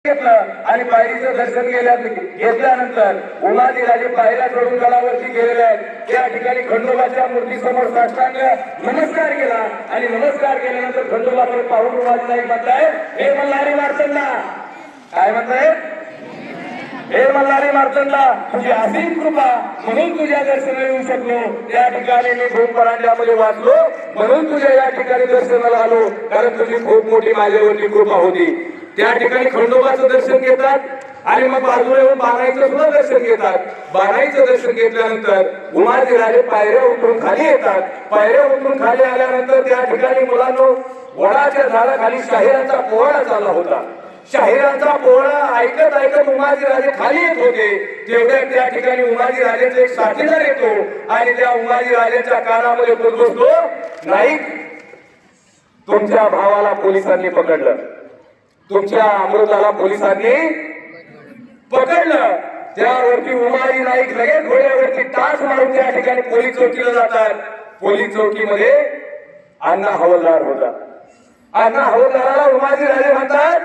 घेतलं आणि पायरीचं दर्शन घेतल्यानंतर उमाजीराजे पायऱ्या चढून गडावरती गेलेले आहेत. त्या ठिकाणी खंडोबाच्या मूर्तीसमोर साष्टांग नमस्कार केला आणि नमस्कार केल्यानंतर खंडोबाकडे पाहून उमाजीराजे म्हणताय, हे मल्हारी मार्तंडा, काय म्हणताय, हे मल्हारी मार्तंडा, तुझी असीम कृपा म्हणून तुझ्या दर्शनाला येऊ शकलो. त्या ठिकाणी मी भूम परांड्यामध्ये वाचलो म्हणून तुझ्या या ठिकाणी दर्शनाला आलो, कारण तुझी खूप मोठी माझ्यावरती कृपा होती. त्या ठिकाणी खंडोबाचं दर्शन घेतात आणि मग बाजूला येऊन बाणाईचं सुद्धा दर्शन घेतात. बाणाईचं दर्शन घेतल्यानंतर उमाजीराजे पायऱ्या उतरून खाली येतात. पायऱ्या उतरून खाली आल्यानंतर त्या ठिकाणी मुलांनो वडाच्या झाडाखाली शाहिरांचा पोवाडा चालला होता. शाहिरांचा पोवाडा ऐकत ऐकत उमाजीराजे खाली येत होते. तेवढ्या त्या ठिकाणी उमाजीराजेचा एक साथीदार येतो आणि त्या उमाजीराजेच्या कानामध्ये बोलतो, नाईक, तुमच्या भावाला पोलिसांनी पकडलं, तुमच्या अमृताला पोलिसांनी पकडलं. त्यावरती उमाजी नाईक लगेच घोड्यावरती टाच मारून त्या ठिकाणी पोलीस चौकीला जातात. पोलीस चौकीमध्ये अण्णा हवालदार होता. अण्णा हवालदाराला उमाजीराजे म्हणतात,